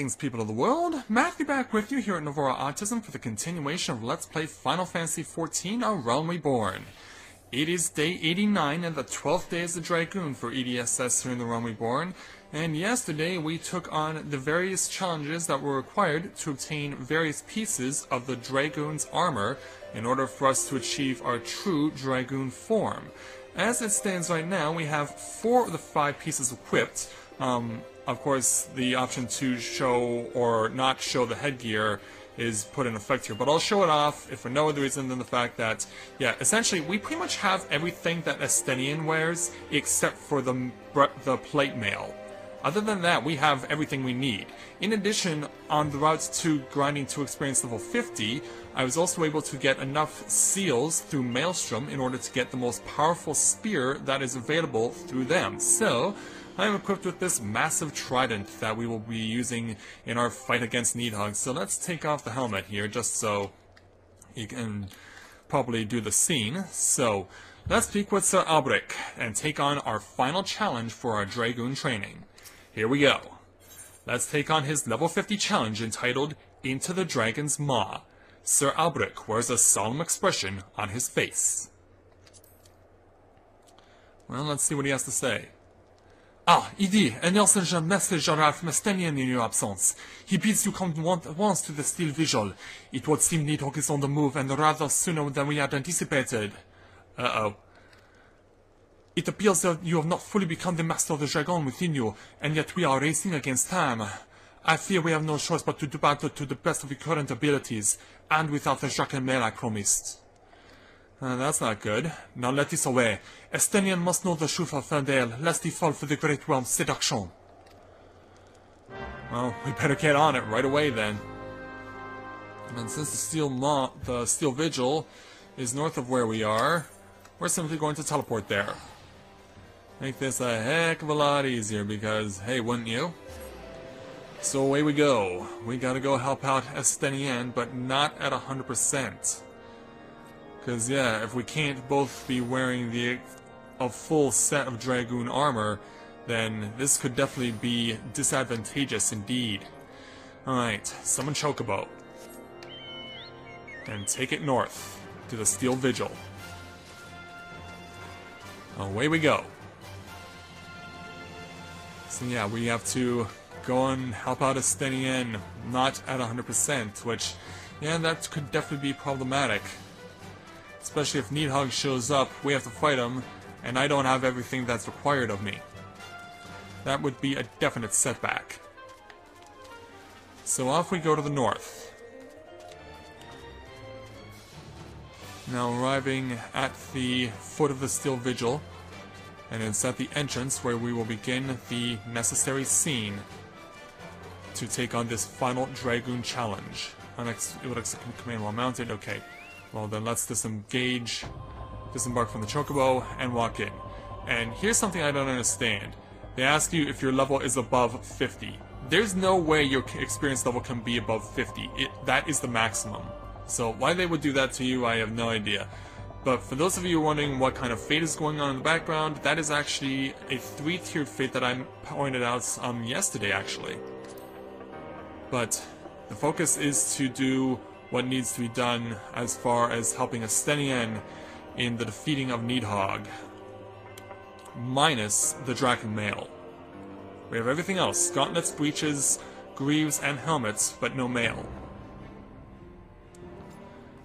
Greetings, people of the world. Matthew back with you here at Novora Autism for the continuation of Let's Play Final Fantasy XIV, A Realm Reborn. It is day 89 and the 12th day as the Dragoon for EDSS here in the Realm Reborn, and yesterday we took on the various challenges that were required to obtain various pieces of the Dragoon's armor in order for us to achieve our true Dragoon form. As it stands right now, we have 4 of the 5 pieces equipped. Of course, the option to show or not show the headgear is put in effect here, but I'll show it off if for no other reason than the fact that, yeah, essentially we pretty much have everything that Estenian wears except for the plate mail. Other than that, we have everything we need. In addition, on the route to grinding to experience level 50, I was also able to get enough seals through Maelstrom in order to get the most powerful spear that is available through them. So, I am equipped with this massive trident that we will be using in our fight against Needhog. So let's take off the helmet here just so you can probably do the scene. So, let's speak with Sir Albrecht and take on our final challenge for our Dragoon training. Here we go. Let's take on his level 50 challenge entitled Into the Dragon's Maw. Sir Albrecht wears a solemn expression on his face. Well, let's see what he has to say. Ah, Idi, an urgent message arrived from Estenian in your absence. He bids you come at once to the Steel Vigil. It would seem Needhog is on the move, and rather sooner than we had anticipated. Uh-oh. It appears that you have not fully become the master of the Dragon within you, and yet we are racing against time. I fear we have no choice but to do battle to the best of your current abilities, and without the Dragon mail I promised. That's not good. Now let this away. Estenian must know the truth of Fandale, lest he fall for the Great Realm's seduction. Well, we better get on it right away then. And since the Steel Vigil is north of where we are, we're simply going to teleport there. Make this a heck of a lot easier because, hey, wouldn't you? So away we go. We gotta go help out Estenian, but not at 100%. Because, yeah, if we can't both be wearing a full set of Dragoon armor, then this could definitely be disadvantageous indeed. Alright, summon Chocobo. And take it north to the Steel Vigil. Away we go. So yeah, we have to go and help out Estenian, not at 100%, which, yeah, that could definitely be problematic. Especially if Needhog shows up, we have to fight him, and I don't have everything that's required of me. That would be a definite setback. So off we go to the north. Now arriving at the foot of the Steel Vigil, and it's at the entrance where we will begin the necessary scene to take on this final Dragoon challenge. It would execute command while mounted, okay. Well then let's disembark from the Chocobo, and walk in. And here's something I don't understand. They ask you if your level is above 50. There's no way your experience level can be above 50. That is the maximum. So why they would do that to you, I have no idea. But for those of you wondering what kind of fate is going on in the background, that is actually a 3-tiered fate that I pointed out yesterday, actually. But the focus is to do what needs to be done as far as helping Estenian in the defeating of Needhog, minus the Dragon mail. We have everything else: gauntlets, breeches, greaves, and helmets, but no mail.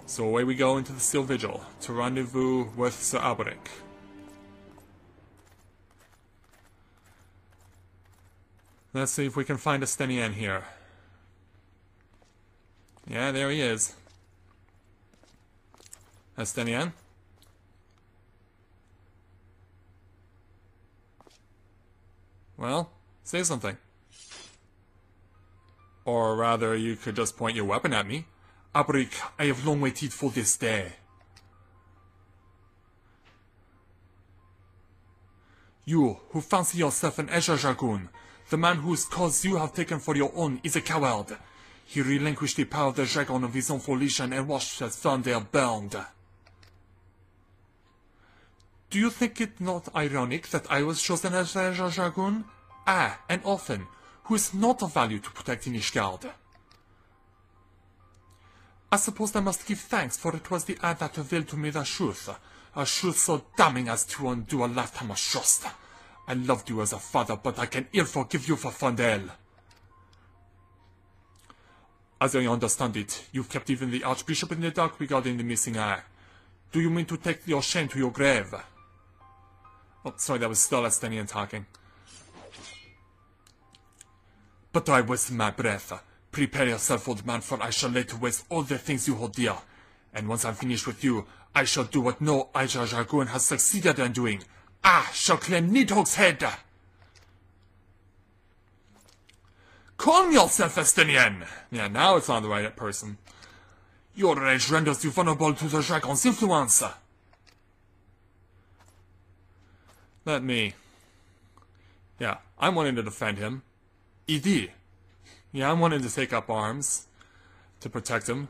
So away we go into the Steel Vigil to rendezvous with Sir Albrecht. Let's see if we can find Estenian here. Yeah, there he is. Estenian? Well, say something. Or rather, you could just point your weapon at me. Albrecht, I have long waited for this day. You, who fancy yourself an Azure Dragoon, the man whose cause you have taken for your own, is a coward. He relinquished the power of the Dragon of his own volition and watched as thunder burned. Do you think it not ironic that I was chosen as a Dragoon? I, an orphan, who is not of value to protect in Ishgard. I suppose I must give thanks, for it was the ad that revealed to me the truth. A truth so damning as to undo a lifetime of trust. I loved you as a father, but I can ill forgive you for Fondel. As I understand it, you've kept even the Archbishop in the dark regarding the missing eye. Do you mean to take your shame to your grave? Oh, sorry, that was still Estenian talking. But I waste my breath. Prepare yourself, old man, for I shall lay to waste all the things you hold dear. And once I'm finished with you, I shall do what no Aja Dragoon has succeeded in doing. I shall claim Nidhogg's head! Calm yourself, Estenian! Yeah, now it's on the right person. Your rage renders you vulnerable to the dragon's influence. Let me... Yeah, I'm wanting to defend him. Idi. Yeah, I'm wanting to take up arms to protect him.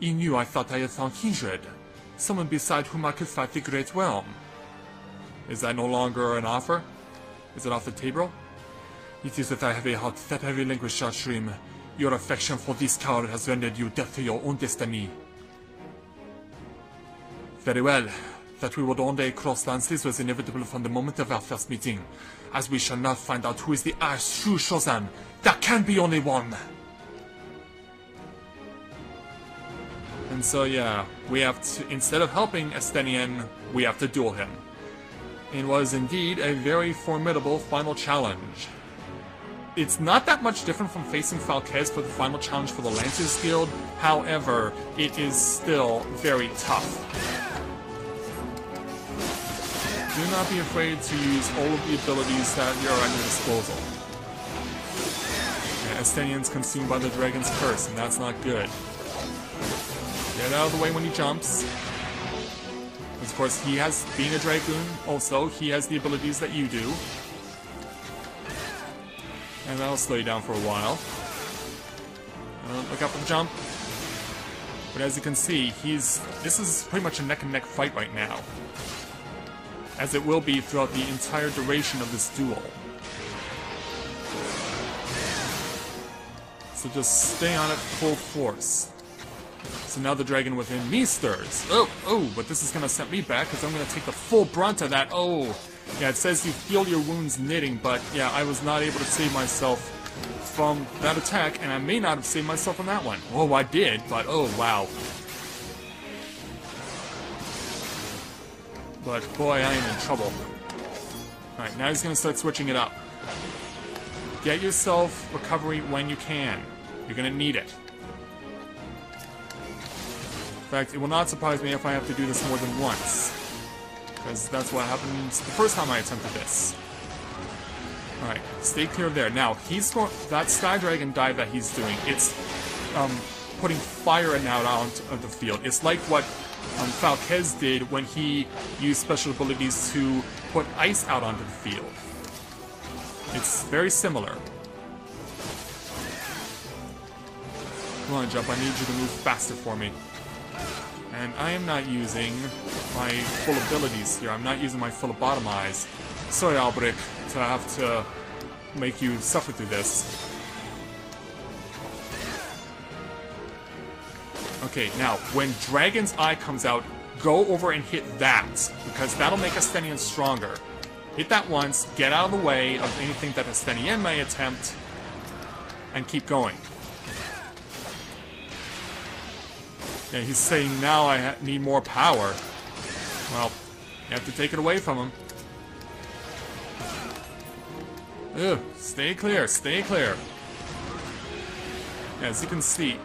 In you, I thought I had found kindred. Someone beside whom I could fight the Great Realm. Is that no longer an offer? Is it off the table? It is with a heavy heart that I relinquish our dream. Your affection for this coward has rendered you deaf to your own destiny. Very well. That we would one day cross lances was inevitable from the moment of our first meeting, as we shall now find out who is the true chosen. There can be only one! And so yeah, we have to, instead of helping Estenian, we have to duel him. It was indeed a very formidable final challenge. It's not that much different from facing Falquez for the final challenge for the Lancers Guild, however, it is still very tough. Do not be afraid to use all of the abilities that are at your disposal. Yeah, Estenian's consumed by the Dragon's Curse, and that's not good. Get out of the way when he jumps. Of course, he has, being a Dragoon, also, he has the abilities that you do. And that'll slow you down for a while. Look out for the jump. But as you can see, this is pretty much a neck-and-neck fight right now. As it will be throughout the entire duration of this duel. So just stay on it full force. So now the dragon within me stirs. Oh, but this is gonna set me back because I'm gonna take the full brunt of that. Oh, yeah, it says you feel your wounds knitting, but yeah, I was not able to save myself from that attack, and I may not have saved myself from that one. Oh, I did, but oh, wow. But boy, I am in trouble. Alright, now he's gonna start switching it up. Get yourself recovery when you can. You're gonna need it. In fact, it will not surprise me if I have to do this more than once. Because that's what happened the first time I attempted this. Alright, stay clear of there. Now, that Sky Dragon dive that he's doing, it's putting fire out onto the field. It's like what Falquez did when he used special abilities to put ice out onto the field. It's very similar. Come on, Jump, I need you to move faster for me. And I am not using my full abilities here. I'm not using my full bottomize. Sorry, Albrecht, to have to make you suffer through this. Okay, now, when Dragon's Eye comes out, go over and hit that, because that'll make Estenian stronger. Hit that once, get out of the way of anything that Estenian may attempt, and keep going. Yeah, he's saying now I need more power. Well, you have to take it away from him. Ugh, stay clear, stay clear. Yeah, as you can see...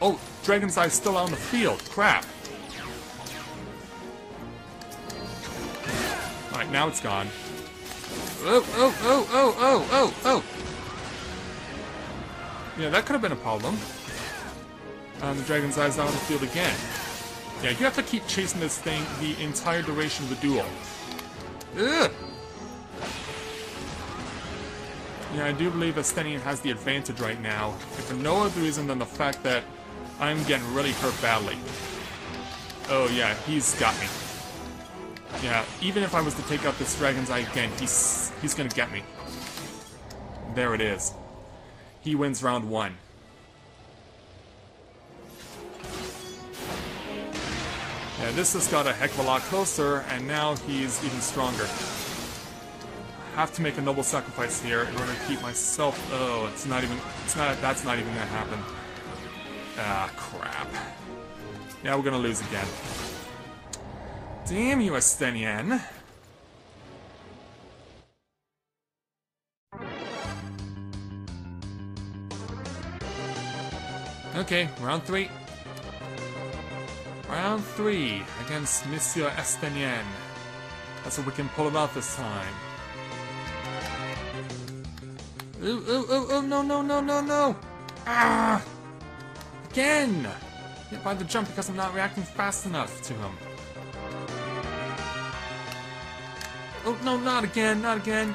Oh, Dragon's Eye's still out on the field. Crap. Alright, now it's gone. Oh. Yeah, that could have been a problem. The Dragon's Eye's out on the field again. Yeah, you have to keep chasing this thing the entire duration of the duel. Ugh! Yeah, I do believe Estenian has the advantage right now, if for no other reason than the fact that I'm getting really hurt badly. Oh yeah, he's got me. Yeah, even if I was to take out this Dragon's Eye again, he's gonna get me. There it is. he wins round 1. Yeah, this has got a heck of a lot closer, and now he's even stronger. Have to make a noble sacrifice here in order to keep myself. Oh, that's not even gonna happen. Ah, crap. Yeah, we're gonna lose again. Damn you, Estenian. Okay, round 3. Round 3 against Monsieur Estenian. Let's hope we can pull it off this time. Ooh, ooh, ooh, ooh, no, no, no, no, no! Ah! Again! Hit by the jump because I'm not reacting fast enough to him. Oh, no, not again, not again!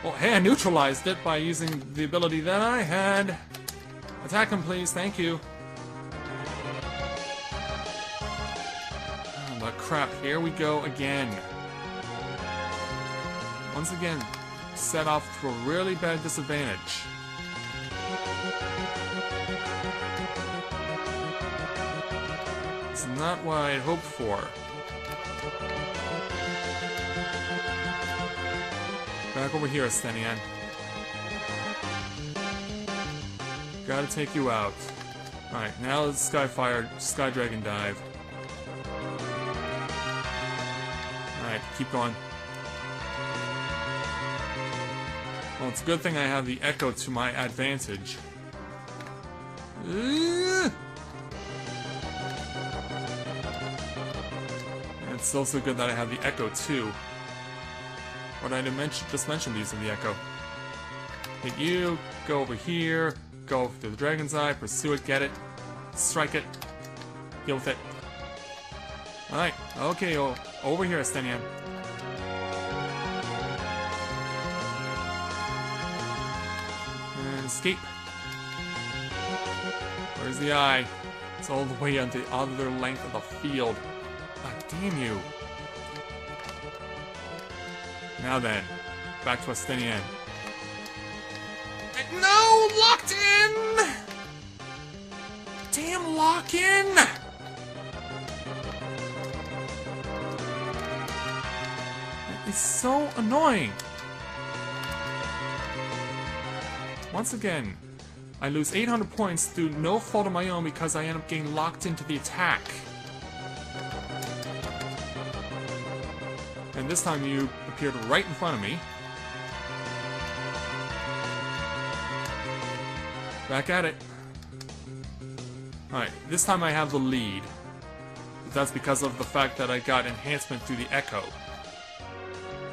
Well, hey, I neutralized it by using the ability that I had. Attack him, please, thank you. Oh, but crap, here we go again. Once again, set off to a really bad disadvantage. It's not what I had hoped for. Back over here, Estenian. Gotta take you out. Alright, now let's Sky Dragon dive. Alright, keep going. Well, it's a good thing I have the Echo to my advantage. And it's also good that I have the Echo too. What I just mentioned these are the Echo. Hit you, go over here, go to the Dragon's Eye, pursue it, get it, strike it, deal with it. Alright, okay, over here, Estenian. And escape. Where's the eye? It's all the way on the other length of the field. God damn you. Now then, back to Estenian. No! Locked in! Damn lock-in! That is so annoying. Once again, I lose 800 points through no fault of my own because I end up getting locked into the attack. And this time you appeared right in front of me. Back at it. Alright, this time I have the lead. But that's because of the fact that I got enhancement through the Echo.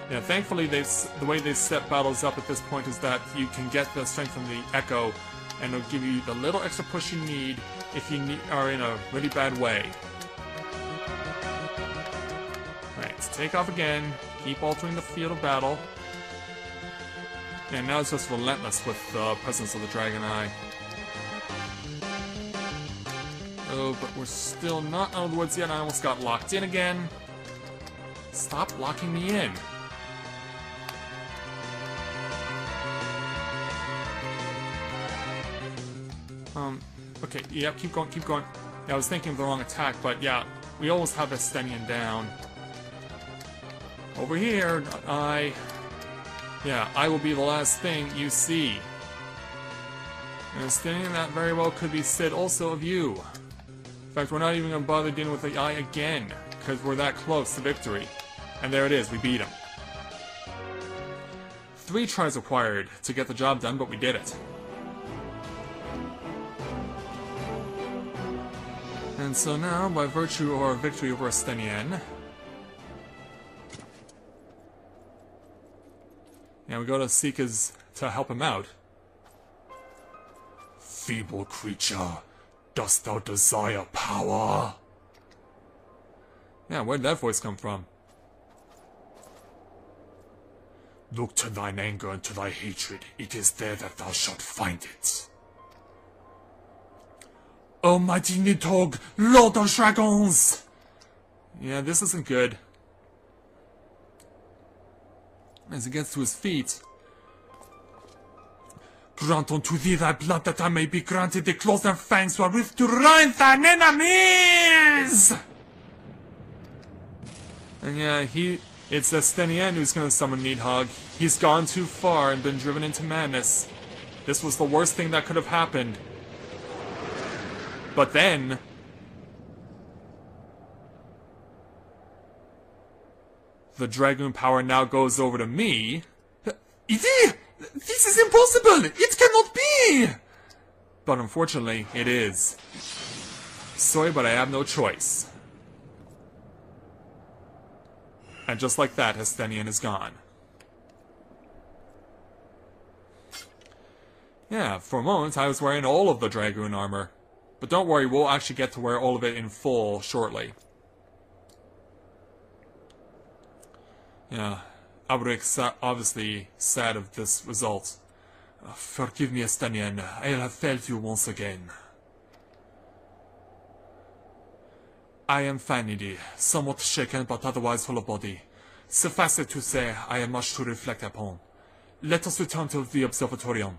Yeah, thankfully the way they set battles up at this point is that you can get the strength from the Echo, and it'll give you the little extra push you need if you are in a really bad way. Alright, let's take off again, keep altering the field of battle. And now it's just relentless with the presence of the Dragon Eye. Oh, but we're still not out of the woods yet. I almost got locked in again. Stop locking me in. Okay, yep, keep going, keep going. Yeah, I was thinking of the wrong attack, but yeah, we almost have Estenian down. Over here, I will be the last thing you see. And Estenian, that very well could be said also of you. In fact, we're not even going to bother dealing with the eye again, because we're that close to victory. And there it is, we beat him. 3 tries required to get the job done, but we did it. And so now, by virtue of our victory over Estenian, we go to seek to help him out. Feeble creature, dost thou desire power? Yeah, where'd that voice come from? Look to thine anger and to thy hatred, it is there that thou shalt find it. Almighty Nidhogg, Lord of Dragons! Yeah, this isn't good. As he gets to his feet. Grant unto thee thy blood that I may be granted the claws and fangs wherewith to rend thine enemies! And yeah, it's Estenian who's gonna summon Needhog. He's gone too far and been driven into madness. This was the worst thing that could have happened. But then... the Dragoon power now goes over to me. Idee! This is impossible! It cannot be! But unfortunately, it is. Sorry, but I have no choice. And just like that, Estenian is gone. Yeah, for a moment I was wearing all of the Dragoon armor. But don't worry, we'll actually get to wear all of it in full shortly. Yeah, Alberic's obviously sad of this result. Forgive me, Estenian, I have failed you once again. I am fine, Idee, somewhat shaken but otherwise full of body. Suffice it to say, I have much to reflect upon. Let us return to the observatorium.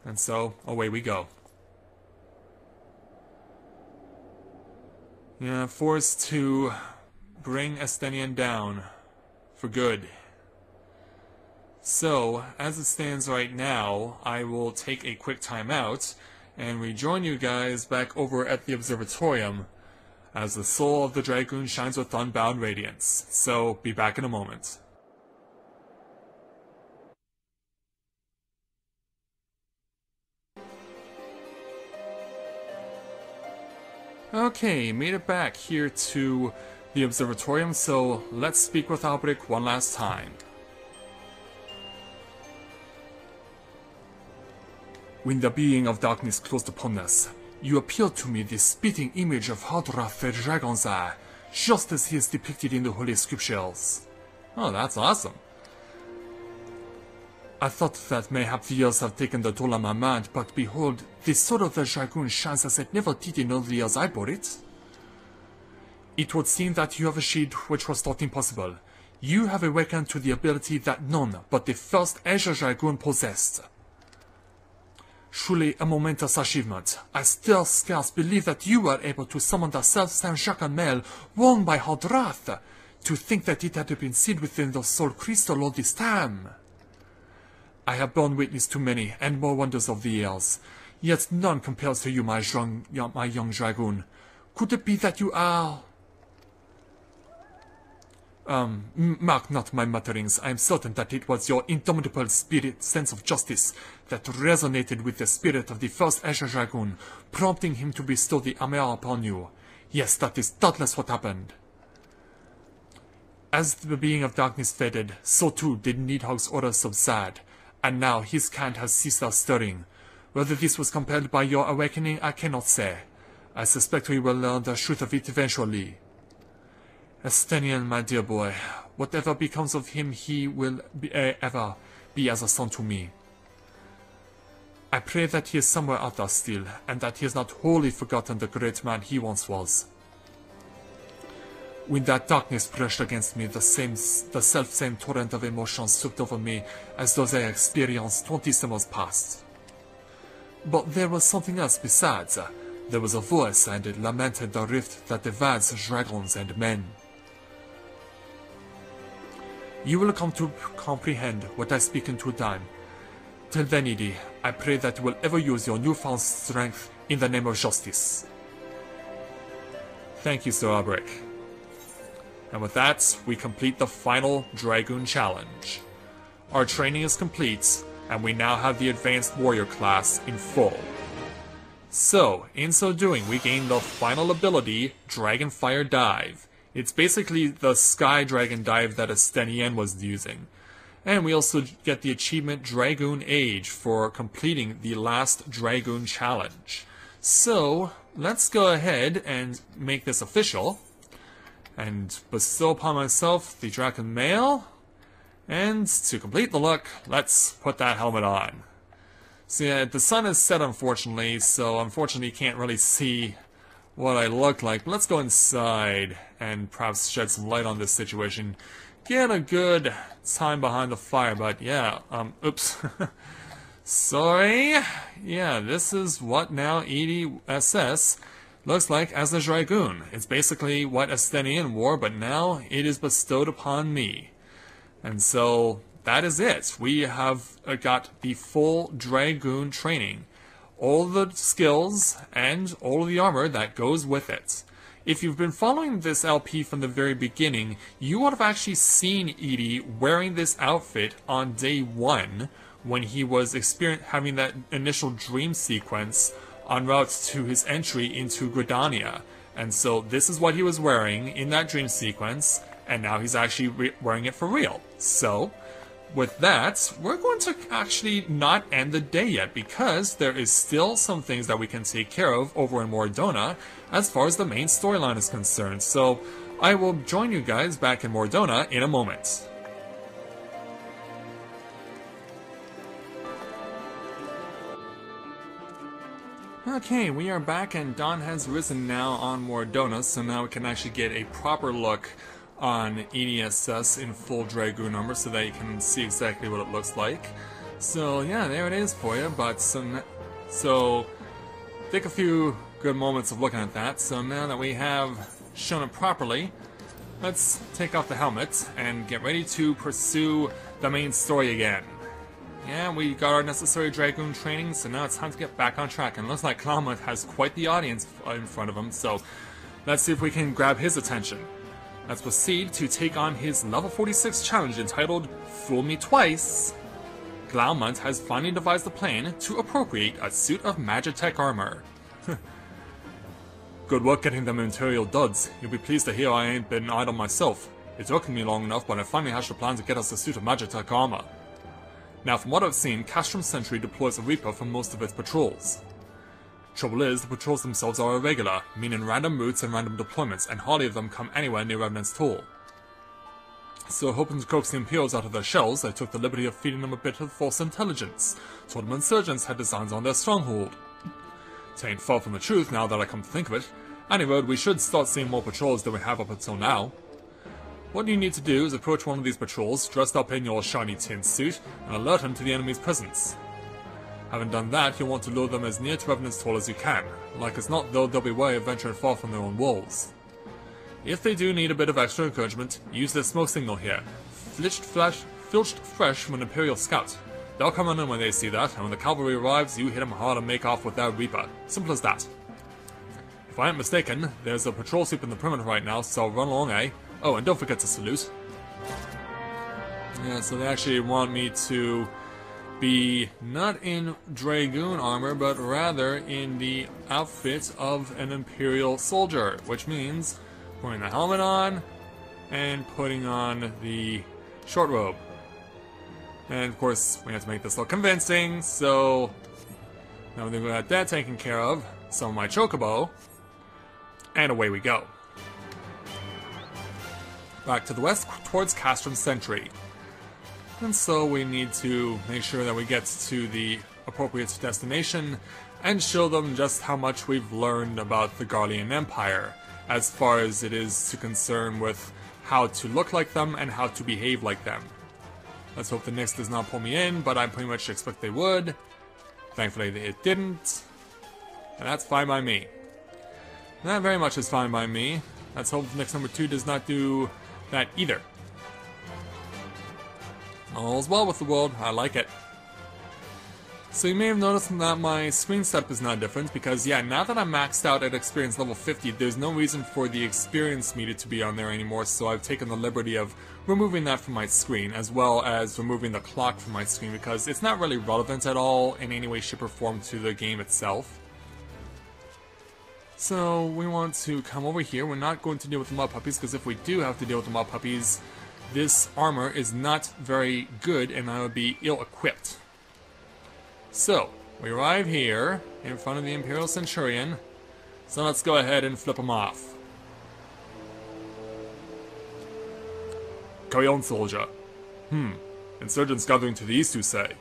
And so, away we go. Yeah, forced to bring Estenian down for good. So, as it stands right now, I will take a quick time out and rejoin you guys back over at the observatorium as the soul of the Dragoon shines with unbound radiance. So, be back in a moment. Okay, made it back here to the observatorium, so let's speak with Alberic one last time. When the being of darkness closed upon us, you appeared to me the spitting image of Hodrath the Dragon's Eye, just as he is depicted in the Holy Scriptures. Oh, that's awesome. I thought that mayhap the years have taken the toll on my mind, but behold, the sword of the Dragoon shines as it never did in all the years I bore it. It would seem that you have achieved which was thought impossible. You have awakened to the ability that none but the first Azure Dragoon possessed. Truly a momentous achievement. I still scarce believe that you were able to summon the self-same Jacques worn by Hodrath. To think that it had been sealed within the soul crystal all this time. I have borne witness to many and more wonders of the years, yet none compares to you, my young Dragoon. Could it be that you are... mark not my mutterings. I am certain that it was your indomitable sense of justice that resonated with the spirit of the first Azure Dragoon, prompting him to bestow the Amer upon you. Yes, that is doubtless what happened. As the being of darkness faded, so too did Needhog's order subside, and now his kind has ceased our stirring. Whether this was compelled by your awakening, I cannot say. I suspect we will learn the truth of it eventually. Estenian, my dear boy, whatever becomes of him, he will ever be as a son to me. I pray that he is somewhere out there still, and that he has not wholly forgotten the great man he once was. When that darkness brushed against me, the self-same torrent of emotions swept over me as those I experienced 20 summers past. But there was something else besides. There was a voice, and it lamented the rift that divides dragons and men. You will come to comprehend what I speak in due time. Till then, Idee, I pray that you will ever use your newfound strength in the name of justice. Thank you, Sir Alberic. And with that, we complete the final Dragoon challenge. Our training is complete, and we now have the Advanced Warrior class in full. So, in so doing, we gain the final ability, Dragonfire Dive. It's basically the Sky Dragon Dive that Estenian was using. And we also get the achievement Dragoon Age for completing the last Dragoon challenge. So, let's go ahead and make this official. And bestow upon myself the Dragon Mail. And to complete the look, let's put that helmet on. So yeah, the sun is set unfortunately, so unfortunately you can't really see what I look like. But let's go inside and perhaps shed some light on this situation. get a good time behind the fire, but yeah, oops. Sorry. Yeah, this is what now EDSS looks like as the Dragoon. It's basically what Estenian wore, but now it is bestowed upon me. And so, that is it. We have got the full Dragoon training. All the skills and all of the armor that goes with it. If you've been following this LP from the very beginning, you would have actually seen Edie wearing this outfit on day 1 when he was having that initial dream sequence en route to his entry into Gridania. And so this is what he was wearing in that dream sequence, and now he's actually wearing it for real. So, with that, we're going to actually not end the day yet, because there is still some things that we can take care of over in Mordona as far as the main storyline is concerned. So, I will join you guys back in Mordona in a moment. Okay, we are back and dawn has risen now on Mordona, so now we can actually get a proper look on EDSS in full Dragoon armor so that you can see exactly what it looks like. So yeah, there it is for you, but so take a few good moments of looking at that. So now that we have shown it properly, let's take off the helmet and get ready to pursue the main story again. Yeah, we got our necessary Dragoon training, so now it's time to get back on track. And it looks like Klamath has quite the audience in front of him, so let's see if we can grab his attention. Let's proceed to take on his level 46 challenge entitled Fool Me Twice. Glaumont has finally devised a plan to appropriate a suit of Magitech armor. Good work getting them Imperial duds. You'll be pleased to hear I ain't been idle myself. It took me long enough, but I finally hatched a plan to get us a suit of Magitech armor. Now, from what I've seen, Castrum Sentry deploys a Reaper for most of its patrols. Trouble is, the patrols themselves are irregular, meaning random routes and random deployments, and hardly of them come anywhere near Revenant's at all. So, hoping to coax the Imperials out of their shells, I took the liberty of feeding them a bit of false intelligence. Told them insurgents had designs on their stronghold. It ain't far from the truth now that I come to think of it. Anyway, we should start seeing more patrols than we have up until now. What you need to do is approach one of these patrols, dressed up in your shiny tin suit, and alert them to the enemy's presence. Having done that, you'll want to lure them as near to Revenant's Hall as you can. Like as not, though, they'll be wary of venturing far from their own walls. If they do need a bit of extra encouragement, use this smoke signal here. Filched fresh from an Imperial scout. They'll come in when they see that, and when the cavalry arrives, you hit them hard and make off with their Reaper. Simple as that. If I ain't mistaken, there's a patrol sweep in the perimeter right now, so run along, eh? Oh, and don't forget to salute. Yeah, so they actually want me to be not in Dragoon armor, but rather in the outfit of an Imperial soldier, which means putting the helmet on and putting on the short robe. And of course, we have to make this look convincing, so now we've got that taken care of, some of my chocobo, and away we go. Back to the west, towards Castrum Sentry. And so we need to make sure that we get to the appropriate destination and show them just how much we've learned about the Garlean Empire, as far as it is to concern with how to look like them and how to behave like them. Let's hope the Nyx does not pull me in, but I pretty much expect they would. Thankfully it didn't. And that's fine by me. That very much is fine by me. Let's hope Nyx number 2 does not do that either. All's well with the world, I like it. So you may have noticed that my screen setup is now different, because yeah, now that I'm maxed out at experience level 50, there's no reason for the experience meter to be on there anymore, so I've taken the liberty of removing that from my screen, as well as removing the clock from my screen, because it's not really relevant at all in any way, shape, or form to the game itself. So we want to come over here. We're not going to deal with the mud puppies, because if we do have to deal with the mud puppies, this armor is not very good and I would be ill-equipped. So, we arrive here in front of the Imperial Centurion, so let's go ahead and flip him off. Carry on, soldier. Insurgents gathering to the east, you say?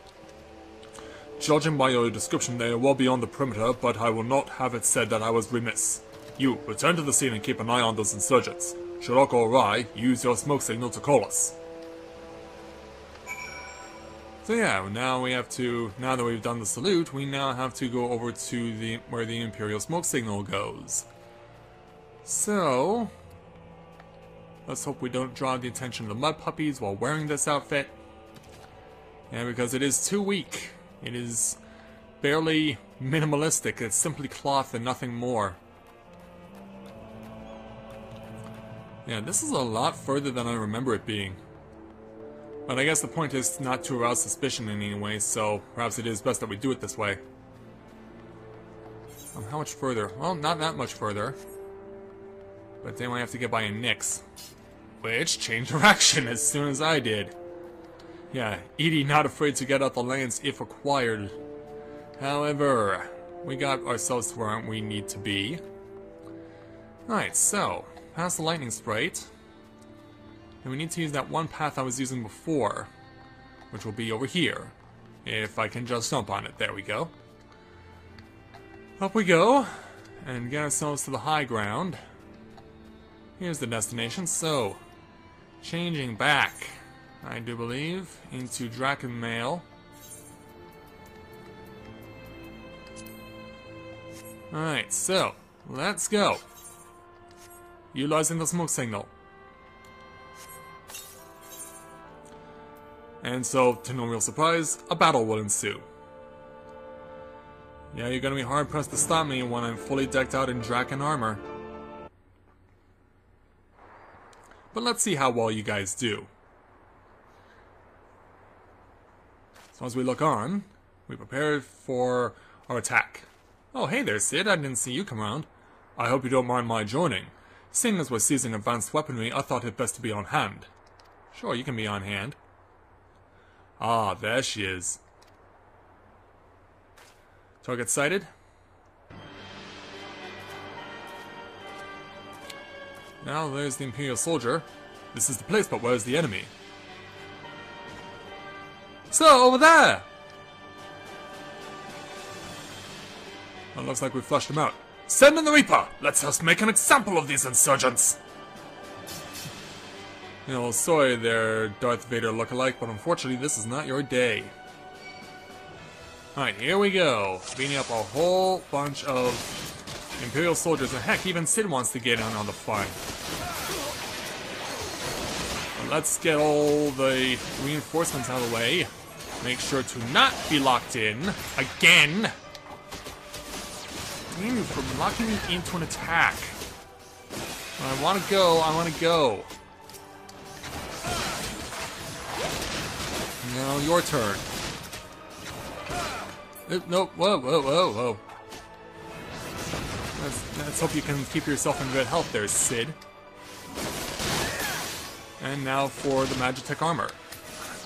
Judging by your description, they are well beyond the perimeter, but I will not have it said that I was remiss. You, return to the scene and keep an eye on those insurgents. Should all go awry, use your smoke signal to call us. So yeah, now we have to, now that we've done the salute, we now have to go over to the where the Imperial smoke signal goes. So, let's hope we don't draw the attention of the mud puppies while wearing this outfit. And because it is too weak, it is barely minimalistic, it's simply cloth and nothing more. Yeah, this is a lot further than I remember it being. But I guess the point is not to arouse suspicion in any way, so perhaps it is best that we do it this way. How much further? Well, not that much further. But then we have to get by a Nyx, which changed direction as soon as I did. Yeah, Edie not afraid to get out the lands if required. However, we got ourselves to where we need to be. Alright, so, past the lightning sprite. And we need to use that one path I was using before, which will be over here. If I can just jump on it. There we go. Up we go, and get ourselves to the high ground. Here's the destination, so, changing back, I do believe, into Dragoon Mail. Alright, so, let's go. Utilizing the smoke signal. And so, to no real surprise, a battle will ensue. Yeah, you're gonna be hard-pressed to stop me when I'm fully decked out in Dragoon armor. But let's see how well you guys do. So as we look on, we prepare for our attack. Oh, hey there, Sid. I didn't see you come around. I hope you don't mind my joining. Seeing as we're seizing advanced weaponry, I thought it best to be on hand. Sure, you can be on hand. Ah, there she is. Target sighted. Now there's the Imperial soldier. This is the place, but where's the enemy? So, over there! Well, looks like we flushed him out. Send in the Reaper! Let's just make an example of these insurgents! You know, sorry there, Darth Vader lookalike, but unfortunately this is not your day. Alright, here we go. Beating up a whole bunch of Imperial soldiers, and heck, even Sid wants to get in on the fun. Let's get all the reinforcements out of the way. Make sure to not be locked in. Again! Damn you for locking me into an attack. When I want to go, I want to go. Now, your turn. Nope, whoa, whoa, whoa, whoa. Let's hope you can keep yourself in good health there, Sid. And now for the Magitech armor.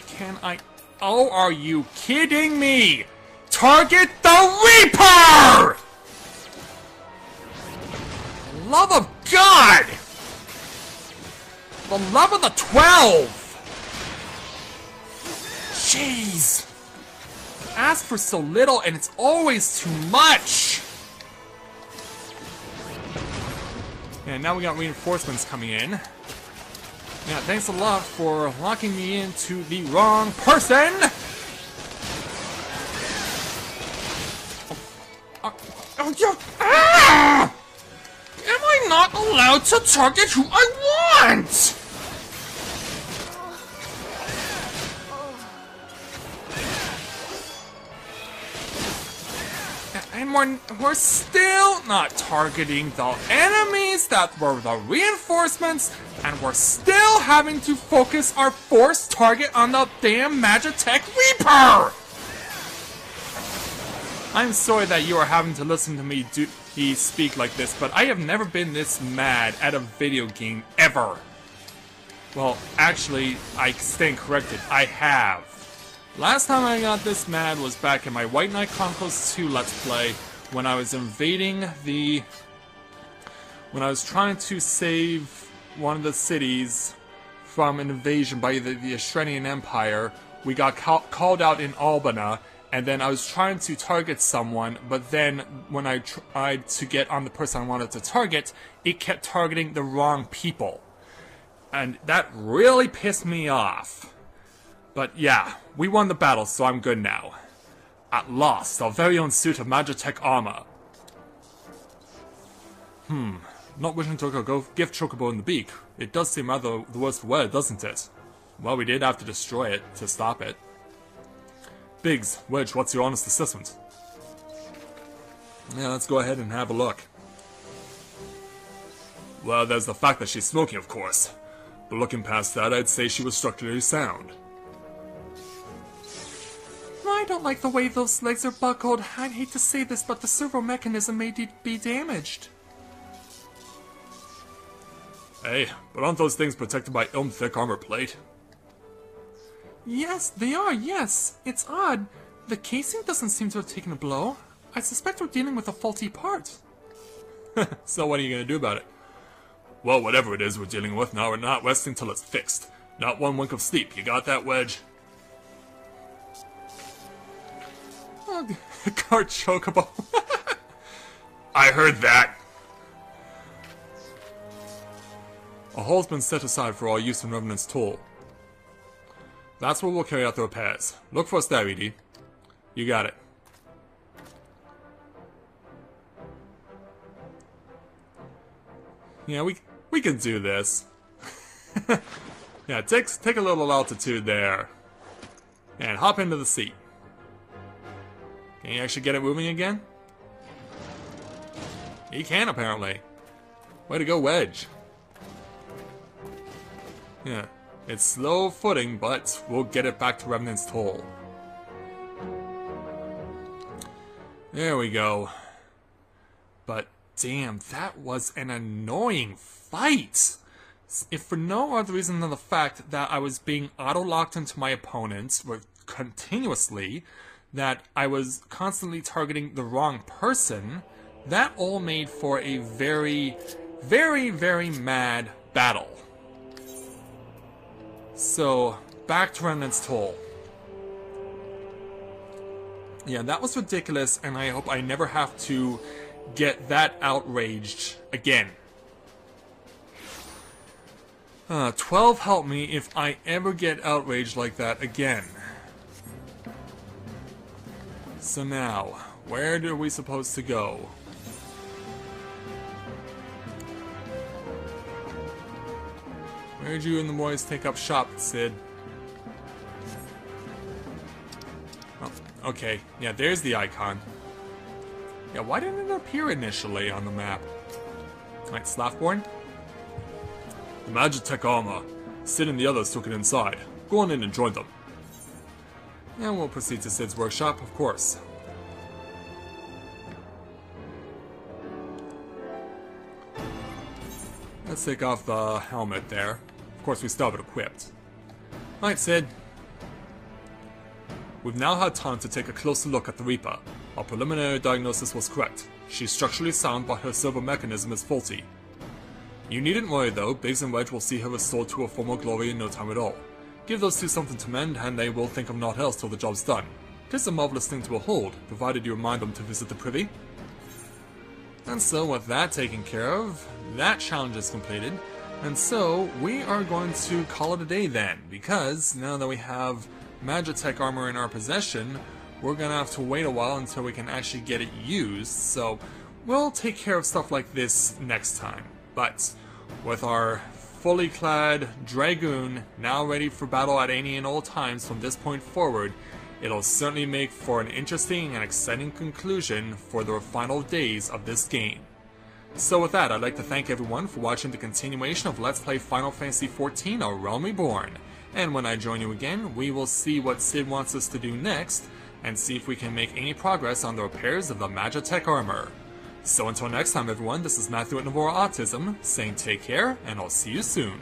Can I... Oh, are you kidding me? Target the Reaper! Love of God! The love of the 12! Jeez! Ask for so little and it's always too much! And now we got reinforcements coming in. Yeah, thanks a lot for locking me into the wrong person! Oh, yeah! Ah! Am I not allowed to target who I want? And we're still not targeting the enemies that were the reinforcements, and we're still having to focus our force target on the damn Magitech Reaper! I'm sorry that you are having to listen to me speak like this, but I have never been this mad at a video game ever. Well, actually, I stand corrected. I have. Last time I got this mad was back in my White Knight Chronicles 2 Let's Play, when I was invading the... when I was trying to save one of the cities from an invasion by the Australian Empire. We got called out in Albana, and then I was trying to target someone, but then when I tried to get on the person I wanted to target, it kept targeting the wrong people. And that really pissed me off. But yeah, we won the battle, so I'm good now. At last, our very own suit of Magitech armor. Not wishing to go give Chocobo in the beak. It does seem rather the worst for wear, doesn't it? Well, we did have to destroy it to stop it. Biggs, Wedge, what's your honest assessment? Yeah, let's go ahead and have a look. Well, there's the fact that she's smoking, of course. But looking past that, I'd say she was structurally sound. I don't like the way those legs are buckled. I'd hate to say this, but the servo mechanism may be damaged. Hey, but aren't those things protected by thick armor plate? Yes, they are, yes. It's odd. The casing doesn't seem to have taken a blow. I suspect we're dealing with a faulty part. So what are you going to do about it? Well, whatever it is we're dealing with now, we're not resting till it's fixed. Not one wink of sleep. You got that, Wedge? Oh, Cart Chocobo. I heard that. A hole's been set aside for all use in Revenant's Toll. That's where we'll carry out the repairs. Look for us there, Edie. You got it. Yeah, we can do this. Yeah, take a little altitude there. And hop into the seat. Can you actually get it moving again? He can, apparently. Way to go, Wedge. Yeah, it's slow footing, but we'll get it back to Revenant's Toll. There we go. But damn, that was an annoying fight! If for no other reason than the fact that I was being auto-locked into my opponents continuously, that I was constantly targeting the wrong person, that all made for a very, very, very mad battle. So, back to Remnant's Toll. Yeah, that was ridiculous, and I hope I never have to get that outraged again. 12 help me if I ever get outraged like that again. So now, where are we supposed to go? Where'd you and the boys take up shop, Sid? Oh, okay. Yeah, there's the icon. Yeah, why didn't it appear initially on the map? Alright, Slaffborn? The Magitech armor. Sid and the others took it inside. Go on in and join them. And we'll proceed to Sid's workshop, of course. Let's take off the helmet there. Of course, we still have it equipped. Alright, Sid. We've now had time to take a closer look at the Reaper. Our preliminary diagnosis was correct. She's structurally sound, but her servo mechanism is faulty. You needn't worry though, Biggs and Wedge will see her restored to her former glory in no time at all. Give those two something to mend, and they will think of naught else till the job's done. 'Tis a marvelous thing to behold, provided you remind them to visit the privy. And so, with that taken care of, that challenge is completed. And so, we are going to call it a day then, because now that we have Magitech armor in our possession, we're gonna have to wait a while until we can actually get it used, so we'll take care of stuff like this next time. But, with our fully clad Dragoon now ready for battle at any and all times from this point forward, it'll certainly make for an interesting and exciting conclusion for the final days of this game. So with that, I'd like to thank everyone for watching the continuation of Let's Play Final Fantasy XIV: A Realm Reborn. And when I join you again, we will see what Sid wants us to do next, and see if we can make any progress on the repairs of the Magitech armor. So until next time everyone, this is Matthew at Navora Autism, saying take care, and I'll see you soon.